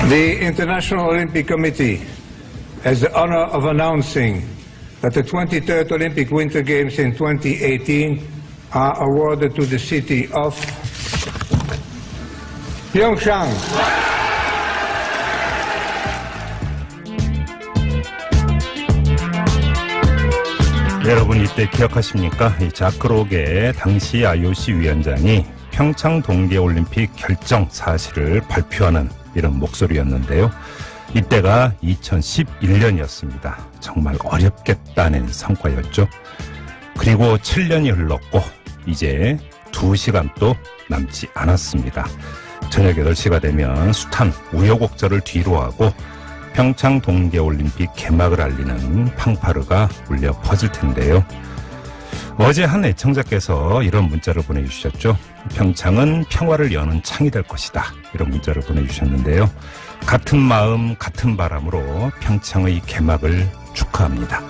The International Olympic Committee has the honor of announcing that the 23rd Olympic Winter Games in 2018 are awarded to the city of Pyeongchang. 여러분 이때 기억하십니까? 이 자크록의 당시 IOC 위원장이 평창 동계올림픽 결정 사실을 발표하는 이런 목소리였는데요. 이때가 2011년이었습니다. 정말 어렵게 따낸 성과였죠. 그리고 7년이 흘렀고 이제 2시간도 남지 않았습니다. 저녁 8시가 되면 숱한 우여곡절을 뒤로하고 평창 동계올림픽 개막을 알리는 팡파르가 울려 퍼질 텐데요. 어제 한 애청자께서 이런 문자를 보내주셨죠. 평창은 평화를 여는 창이 될 것이다. 이런 문자를 보내주셨는데요. 같은 마음 같은 바람으로 평창의 개막을 축하합니다.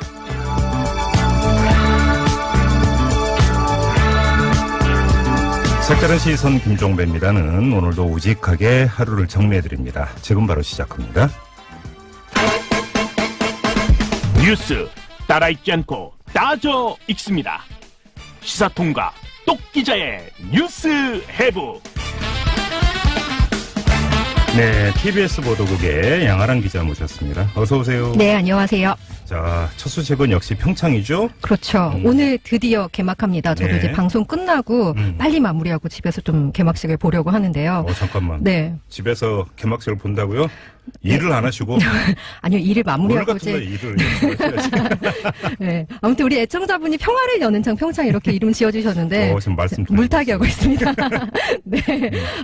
색다른 시선 김종배입니다는 오늘도 우직하게 하루를 정리해드립니다. 지금 바로 시작합니다. 뉴스 따라 읽지 않고 따져 읽습니다. 시사통과 똑기자의 뉴스 해부. 네, TBS 보도국의 양아랑 기자 모셨습니다. 어서 오세요. 네, 안녕하세요. 자, 첫 소식은 역시 평창이죠? 그렇죠. 오늘 드디어 개막합니다. 저도 네. 이제 방송 끝나고 빨리 마무리하고 집에서 좀 개막식을 보려고 하는데요. 잠깐만. 네. 집에서 개막식을 본다고요? 일을 안 하시고? 아니요, 일을 마무리하고 오늘 같은 날 일을 하셔야지. 네. 아무튼 우리 애청자분이 평화를 여는 창 평창 이렇게 이름 지어주셨는데 지금 말씀 물타기 하고 있습니다. 네.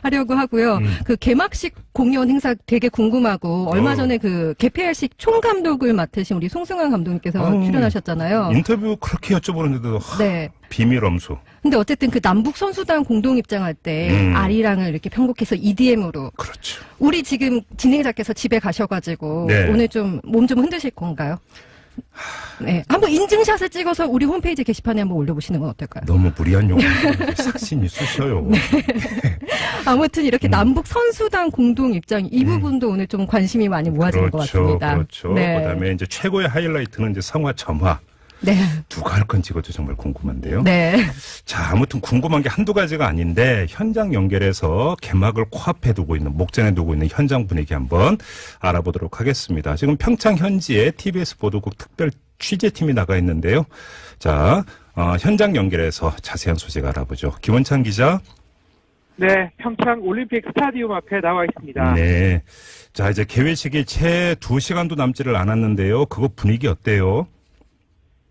하려고 하고요. 그 개막식 공연 행사 되게 궁금하고 얼마 전에 그 개폐式총감독을 맡으신 우리 송승환 감독님께서 출연하셨잖아요. 인터뷰 그렇게 여쭤보는데도 네. 비밀 엄수. 근데 어쨌든 그 남북 선수단 공동 입장할 때 아리랑을 이렇게 편곡해서 EDM으로. 그렇죠. 우리 지금 진행자께서 집에 가셔가지고 네. 오늘 좀 몸 좀 흔드실 건가요? 네, 한번 인증샷을 찍어서 우리 홈페이지 게시판에 한번 올려보시는 건 어떨까요? 너무 무리한 용어 삭신이 쑤셔요. 네. 아무튼 이렇게 남북 선수단 공동 입장 이 부분도 오늘 좀 관심이 많이 모아지는 것 같습니다. 그렇죠. 네. 그다음에 이제 최고의 하이라이트는 이제 성화 점화. 네. 누가 할 건지 그것도 정말 궁금한데요. 네. 자, 아무튼 궁금한 게 한두 가지가 아닌데 현장 연결해서 개막을 코앞에 두고 있는, 목전에 두고 있는 현장 분위기 한번 알아보도록 하겠습니다. 지금 평창 현지에 TBS 보도국 특별 취재팀이 나가 있는데요. 자, 현장 연결해서 자세한 소식 알아보죠. 김원찬 기자. 네, 평창 올림픽 스타디움 앞에 나와 있습니다. 네. 자, 이제 개회식이 채 2시간도 남지를 않았는데요. 그거 분위기 어때요?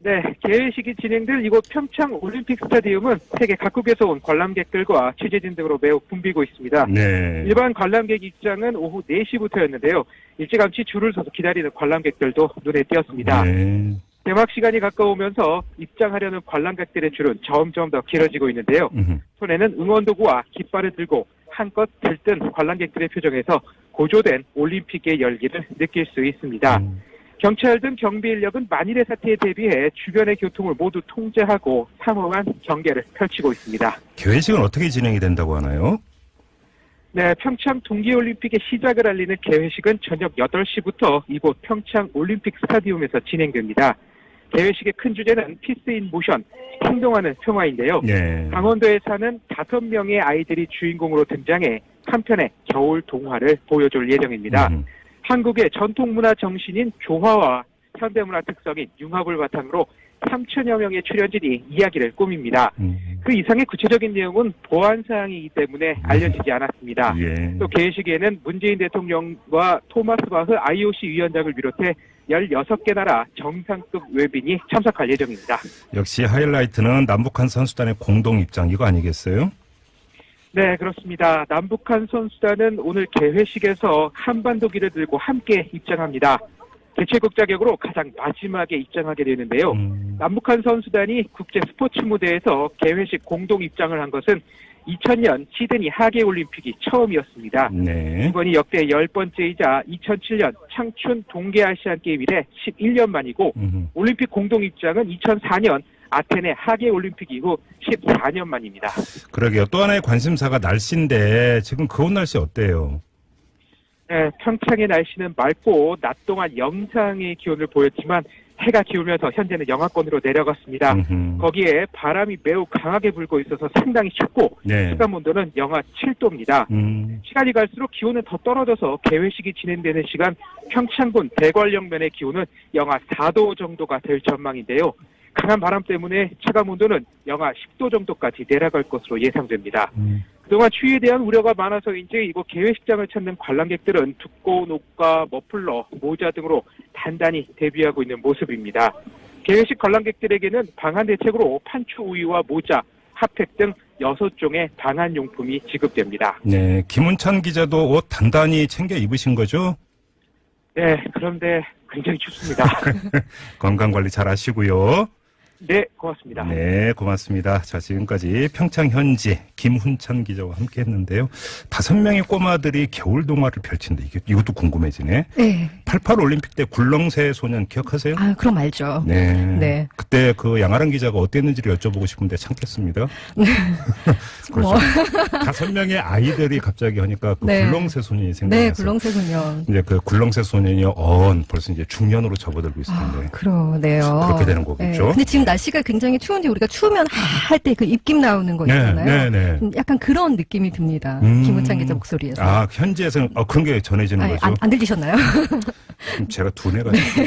네, 개회식이 진행될 이곳 평창 올림픽 스타디움은 세계 각국에서 온 관람객들과 취재진 등으로 매우 붐비고 있습니다. 네. 일반 관람객 입장은 오후 4시부터였는데요. 일찌감치 줄을 서서 기다리는 관람객들도 눈에 띄었습니다. 네. 개막 시간이 가까우면서 입장하려는 관람객들의 줄은 점점 더 길어지고 있는데요. 손에는 응원도구와 깃발을 들고 한껏 들뜬 관람객들의 표정에서 고조된 올림픽의 열기를 느낄 수 있습니다. 경찰 등 경비 인력은 만일의 사태에 대비해 주변의 교통을 모두 통제하고 삼엄한 경계를 펼치고 있습니다. 개회식은 어떻게 진행이 된다고 하나요? 네, 평창 동계올림픽의 시작을 알리는 개회식은 저녁 8시부터 이곳 평창 올림픽 스타디움에서 진행됩니다. 개회식의 큰 주제는 피스 인 모션, 행동하는 평화인데요. 네. 강원도에 사는 5명의 아이들이 주인공으로 등장해 한편의 겨울 동화를 보여줄 예정입니다. 한국의 전통문화 정신인 조화와 현대문화 특성인 융합을 바탕으로 3천여 명의 출연진이 이야기를 꾸밉니다. 그 이상의 구체적인 내용은 보안 사항이기 때문에 알려지지 않았습니다. 예. 또 개회식에는 문재인 대통령과 토마스 바흐 IOC 위원장을 비롯해 16개 나라 정상급 외빈이 참석할 예정입니다. 역시 하이라이트는 남북한 선수단의 공동 입장 이거 아니겠어요? 네, 그렇습니다. 남북한 선수단은 오늘 개회식에서 한반도기를 들고 함께 입장합니다. 개최국 자격으로 가장 마지막에 입장하게 되는데요. 남북한 선수단이 국제 스포츠 무대에서 개회식 공동 입장을 한 것은 2000년 시드니 하계올림픽이 처음이었습니다. 네. 이번이 역대 10번째이자 2007년 창춘 동계아시안게임 이래 11년 만이고 올림픽 공동 입장은 2004년 아테네 하계올림픽 이후 14년 만입니다. 그러게요. 또 하나의 관심사가 날씨인데 지금 그온 날씨 어때요? 네, 평창의 날씨는 맑고 낮 동안 영상의 기온을 보였지만 해가 기울면서 현재는 영하권으로 내려갔습니다. 거기에 바람이 매우 강하게 불고 있어서 상당히 춥고 네. 체감 온도는 영하 7도입니다. 시간이 갈수록 기온은 더 떨어져서 개회식이 진행되는 시간 평창군 대관령면의 기온은 영하 4도 정도가 될 전망인데요. 강한 바람 때문에 체감 온도는 영하 10도 정도까지 내려갈 것으로 예상됩니다. 그동안 추위에 대한 우려가 많아서인지 이곳 개회식장을 찾는 관람객들은 두꺼운 옷과 머플러, 모자 등으로 단단히 대비하고 있는 모습입니다. 개회식 관람객들에게는 방한 대책으로 판초 우유와 모자, 핫팩 등 6종의 방한용품이 지급됩니다. 네, 김훈찬 기자도 옷 단단히 챙겨 입으신 거죠? 네, 그런데 굉장히 춥습니다. 건강관리 잘 하시고요. 네, 고맙습니다. 네, 고맙습니다. 자, 지금까지 평창 현지 김훈찬 기자와 함께 했는데요. 5명의 꼬마들이 겨울 동화를 펼친다. 이것도 궁금해지네. 네. 88 올림픽 때 굴렁쇠 소년 기억하세요? 아, 그럼 알죠. 네. 네. 그때 그 양아랑 기자가 어땠는지를 여쭤보고 싶은데 참겠습니다. 그렇죠. 5명의 아이들이 갑자기 하니까 그 네. 굴렁쇠 소년이 생각나서. 네, 굴렁쇠 소년. 이제 그 굴렁쇠 소년이 벌써 이제 중년으로 접어들고 있을 텐데. 그러네요. 그렇게 되는 거겠죠. 네. 근데 지금 날씨가 굉장히 추운데 우리가 추우면 할 때 그 입김 나오는 거 있잖아요. 네. 약간 그런 느낌이 듭니다. 김훈찬 기자 목소리에서. 아, 현지에서는 그런 게 전해지는 아니, 거죠? 안 들리셨나요? 제가 둔해가지고.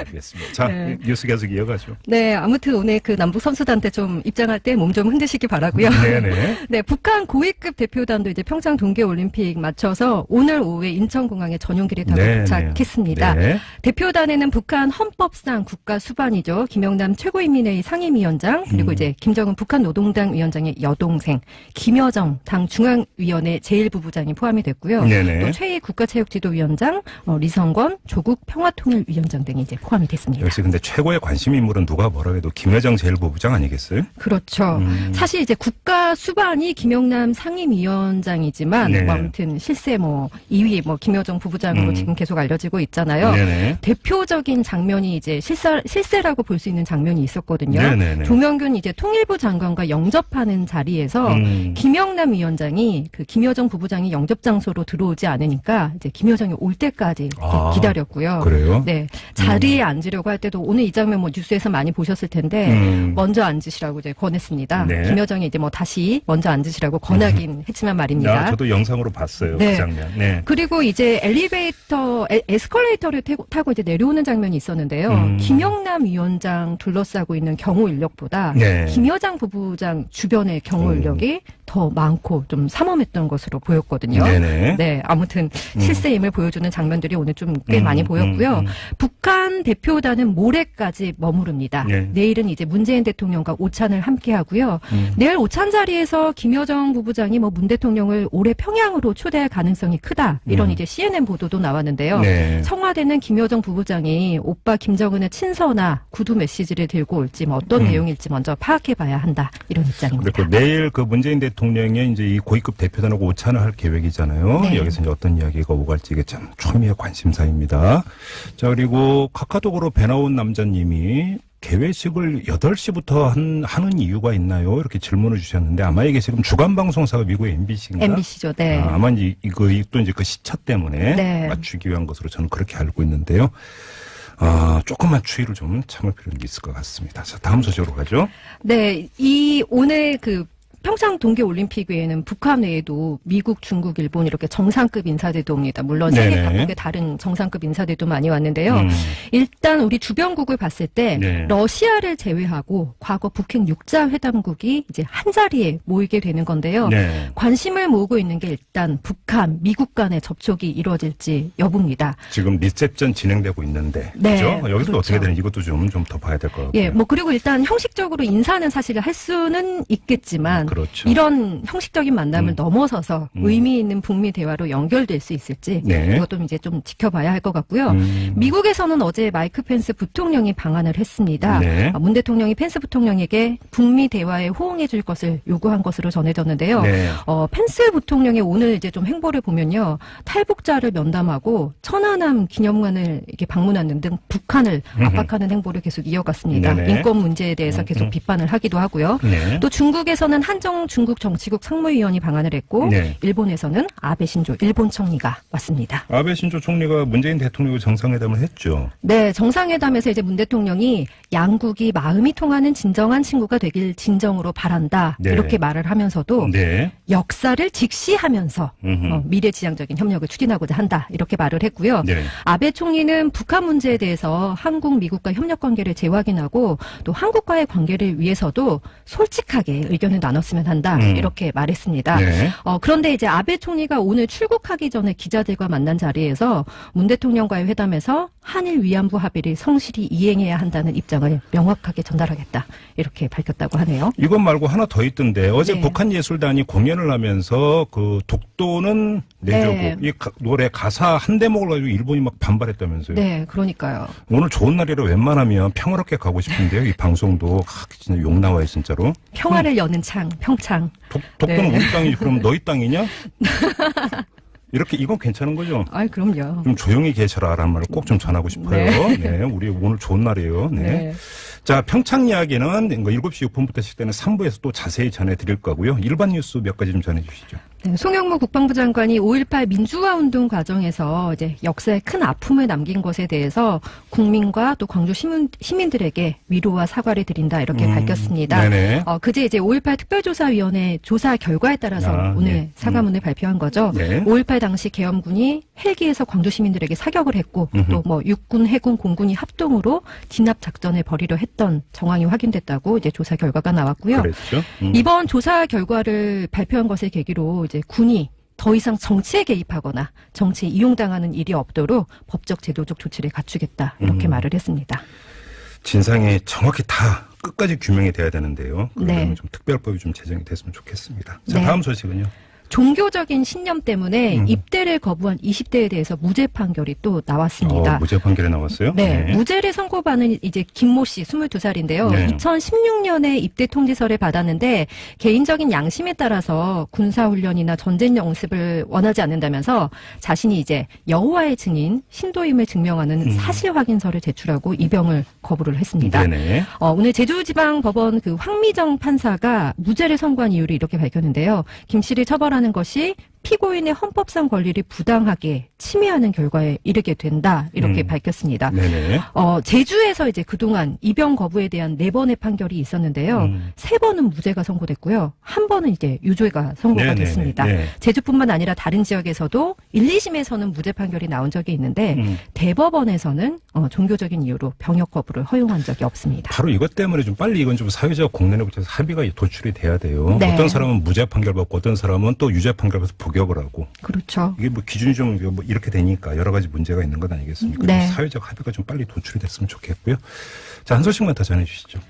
알겠습니다. 자, 네. 뉴스 계속 이어가죠. 네, 아무튼 오늘 그 남북 선수단 때 좀 입장할 때 몸 좀 흔드시기 바라고요. 네네. 네, 북한 고위급 대표단도 이제 평창 동계올림픽 맞춰서 오늘 오후에 인천공항에 전용기를 타고 네네. 도착했습니다. 네. 대표단에는 북한 헌법상 국가 수반이죠. 김영남 최고인민회의 상임위원장, 그리고 이제 김정은 북한 노동당 위원장의 여동생, 김여정 당 중앙위원회 제1부부장이 포함이 됐고요. 네네. 또 최희 국가체육지도위원장, 리성권 조국 평화통일위원장 등이 이제 포함이 됐습니다. 역시 근데 최고의 관심 인물은 누가 뭐라 해도 김여정 제1부부장 아니겠어요? 그렇죠. 사실 이제 국가 수반이 김영남 상임위원장이지만 네. 뭐 아무튼 실세 2위 김여정 부부장으로 지금 계속 알려지고 있잖아요. 네네. 대표적인 장면이 이제 실세라고 볼 수 있는 장면이 있었거든요. 네네네. 조명균 이제 통일부 장관과 영접하는 자리에서 김영남 위원장이 그 김여정 부부장이 영접 장소로 들어오지 않으니까 이제 김여정이 올 때까지 기다렸고요. 그래요? 네. 자리에 앉으려고 할 때도 오늘 이 장면 뉴스에서 많이 보셨을 텐데 먼저 앉으시라고 이제 권했습니다. 네. 김여정이 이제 다시 먼저 앉으시라고 권하긴 했지만 말입니다. 저도 영상으로 봤어요. 네. 그 장면. 네. 그리고 이제 에스컬레이터를 타고 이제 내려오는 장면이 있었는데요. 김영남 위원장 둘러싸고 있는 경호 인력보다 네. 김여정 부부장 주변의 경호 인력이 더 많고 좀 삼엄했던 것으로 보였거든요. 네네. 네, 아무튼 실세임을 보여주는 장면들이 오늘 좀 꽤 많이 보였고요. 북한 대표단은 모레까지 머무릅니다. 네. 내일은 이제 문재인 대통령과 오찬을 함께 하고요. 내일 오찬 자리에서 김여정 부부장이 문 대통령을 올해 평양으로 초대할 가능성이 크다. 이런 이제 CNN 보도도 나왔는데요. 네. 청와대는 김여정 부부장이 오빠 김정은의 친서나 구두 메시지를 들고 올지 어떤 내용일지 먼저 파악해봐야 한다. 이런 입장입니다. 그리고 내일 그 문재인 대통령이 이제 이 고위급 대표단하고 오찬을 할 계획이잖아요. 네. 여기서 이제 어떤 이야기가 오갈지 이게 참 초미의 관심사입니다. 자, 그리고 카카오톡으로 배 나온 남자님이 개회식을 8시부터 하는 이유가 있나요? 이렇게 질문을 주셨는데 아마 이게 지금 주간 방송사가 미국의 MBC인가? MBC죠. 네. 아마 또 이제 그 시차 때문에 네. 맞추기 위한 것으로 저는 그렇게 알고 있는데요. 조금만 추위를 좀 참을 필요는 있을 것 같습니다. 자, 다음 소식으로 가죠. 네, 오늘 평창 동계올림픽 외에는 북한 외에도 미국, 중국, 일본 이렇게 정상급 인사들도 옵니다. 물론 세계 네네. 각국의 다른 정상급 인사들도 많이 왔는데요. 일단 우리 주변국을 봤을 때 네. 러시아를 제외하고 과거 북핵 6자 회담국이 이제 한 자리에 모이게 되는 건데요. 네. 관심을 모으고 있는 게 일단 북한, 미국 간의 접촉이 이루어질지 여부입니다. 지금 리셉전 진행되고 있는데, 네, 그죠? 여기서 그렇죠. 어떻게 되는지 이것도 좀 더 봐야 될 것 같고요. 예, 그리고 일단 형식적으로 인사는 사실 할 수는 있겠지만 그렇죠. 이런 형식적인 만남을 넘어서서 의미 있는 북미 대화로 연결될 수 있을지 네. 이것도 이제 좀 지켜봐야 할 것 같고요. 미국에서는 어제 마이크 펜스 부통령이 방한을 했습니다. 네. 문 대통령이 펜스 부통령에게 북미 대화에 호응해 줄 것을 요구한 것으로 전해졌는데요. 네. 펜스 부통령의 오늘 이제 좀 행보를 보면요. 탈북자를 면담하고 천안함 기념관을 이렇게 방문하는 등 북한을 압박하는 행보를 계속 이어갔습니다. 네네. 인권 문제에 대해서 계속 비판을 하기도 하고요. 네. 또 중국에서는 한 송현정 중국 정치국 상무위원이 방한을 했고 네. 일본에서는 아베 신조 일본 총리가 왔습니다. 아베 신조 총리가 문재인 대통령과 정상회담을 했죠. 네, 정상회담에서 이제 문 대통령이 양국이 마음이 통하는 진정한 친구가 되길 진정으로 바란다. 네. 이렇게 말을 하면서도 네. 역사를 직시하면서 미래지향적인 협력을 추진하고자 한다. 이렇게 말을 했고요. 네. 아베 총리는 북한 문제에 대해서 한국, 미국과 협력 관계를 재확인하고 또 한국과의 관계를 위해서도 솔직하게 의견을 나눴으면 한다. 이렇게 말했습니다. 네. 그런데 이제 아베 총리가 오늘 출국하기 전에 기자들과 만난 자리에서 문 대통령과의 회담에서 한일 위안부 합의를 성실히 이행해야 한다는 입장을 명확하게 전달하겠다. 이렇게 밝혔다고 하네요. 이것 말고 하나 더 있던데 어제 네. 북한예술단이 공연을 하면서 그 독도는 내조국 네. 이 노래 가사 한 대목을 가지고 일본이 막 반발했다면서요. 네, 그러니까요. 오늘 좋은 날이라 웬만하면 평화롭게 가고 싶은데요. 이 방송도 진짜 욕 나와요 진짜로. 평화를 여는 창, 평창. 독도는 네. 우리 땅이지 그럼 너희 땅이냐? 이렇게 이건 괜찮은 거죠? 아이, 그럼요. 좀 조용히 계셔라라는 말을 꼭 좀 전하고 싶어요. 네. 네, 우리 오늘 좋은 날이에요. 네. 네. 자, 평창 이야기는 7시 6분부터 시작되는 3부에서 또 자세히 전해드릴 거고요. 일반 뉴스 몇 가지 좀 전해주시죠. 네, 송영무 국방부 장관이 5.18 민주화 운동 과정에서 이제 역사에 큰 아픔을 남긴 것에 대해서 국민과 또 광주 시민들에게 위로와 사과를 드린다 이렇게 밝혔습니다. 네네. 그제 이제 5.18 특별조사위원회 조사 결과에 따라서 오늘 네. 사과문을 발표한 거죠. 네. 5.18 당시 계엄군이 헬기에서 광주 시민들에게 사격을 했고 또 뭐 육군, 해군, 공군이 합동으로 진압 작전을 벌이려 했던 정황이 확인됐다고 이제 조사 결과가 나왔고요. 그랬죠. 이번 조사 결과를 발표한 것을 계기로 이제 군이 더 이상 정치에 개입하거나 정치에 이용당하는 일이 없도록 법적 제도적 조치를 갖추겠다 이렇게 말을 했습니다. 진상이 정확히 다 끝까지 규명이 돼야 되는데요. 그러면 네. 좀 특별법이 좀 제정이 됐으면 좋겠습니다. 자, 네. 다음 소식은요. 종교적인 신념 때문에 입대를 거부한 20대에 대해서 무죄 판결이 또 나왔습니다. 무죄 판결이 나왔어요? 네, 무죄를 선고받은 이제 김모 씨 22살인데요. 네. 2016년에 입대 통지서를 받았는데 개인적인 양심에 따라서 군사훈련이나 전쟁 연습을 원하지 않는다면서 자신이 이제 여호와의 증인 신도임을 증명하는 사실 확인서를 제출하고 입영을 거부를 했습니다. 네네. 오늘 제주지방법원 그 황미정 판사가 무죄를 선고한 이유를 이렇게 밝혔는데요. 김 씨를 처벌하는 것이 피고인의 헌법상 권리를 부당하게 침해하는 결과에 이르게 된다 이렇게 밝혔습니다. 네네. 제주에서 이제 그동안 입영 거부에 대한 4번의 판결이 있었는데요. 3번은 무죄가 선고됐고요. 1번은 이제 유죄가 선고가 네네네. 됐습니다. 네. 제주뿐만 아니라 다른 지역에서도 1, 2심에서는 무죄 판결이 나온 적이 있는데 대법원에서는 종교적인 이유로 병역 거부를 허용한 적이 없습니다. 바로 이것 때문에 좀 빨리 이건 좀 사회적 공론에 붙여서 합의가 도출이 돼야 돼요. 네. 어떤 사람은 무죄 판결 받고 어떤 사람은 또 유죄 판결 받아서 복역을 하고. 그렇죠. 이게 뭐 기준이 좀 뭐 이렇게 되니까 여러 가지 문제가 있는 것 아니겠습니까? 네. 사회적 합의가 좀 빨리 도출이 됐으면 좋겠고요. 자, 한 소식만 더 전해주시죠.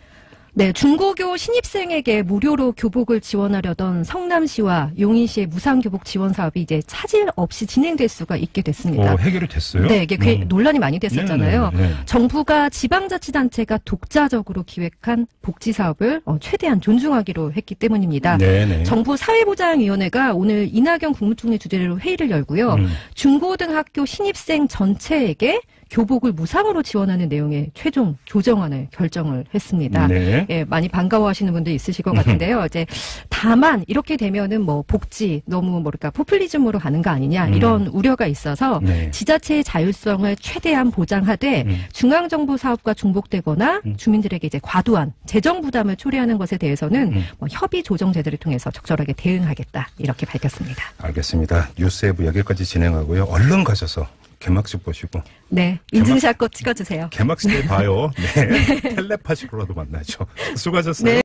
네, 중고교 신입생에게 무료로 교복을 지원하려던 성남시와 용인시의 무상교복 지원 사업이 이제 차질 없이 진행될 수가 있게 됐습니다. 해결이 됐어요? 네, 이게 논란이 많이 됐었잖아요. 네. 정부가 지방자치단체가 독자적으로 기획한 복지 사업을 최대한 존중하기로 했기 때문입니다. 네네. 정부 사회보장위원회가 오늘 이낙연 국무총리 주재로 회의를 열고요. 중고등학교 신입생 전체에게 교복을 무상으로 지원하는 내용의 최종 조정안을 결정을 했습니다. 네. 예, 많이 반가워하시는 분들 있으실 것 같은데요. 이제 다만 이렇게 되면은 뭐 복지 너무 뭐랄까 포퓰리즘으로 가는 거 아니냐 이런 우려가 있어서 네. 지자체의 자율성을 최대한 보장하되 중앙정부 사업과 중복되거나 주민들에게 이제 과도한 재정 부담을 초래하는 것에 대해서는 뭐 협의 조정 제도를 통해서 적절하게 대응하겠다 이렇게 밝혔습니다. 알겠습니다. 뉴스웨브 여기까지 진행하고요. 얼른 가셔서 개막식 보시고. 네, 인증샷 꼭 찍어주세요. 개막식 때 봐요. 네. 텔레파시로라도 만나죠. 수고하셨어요. 네.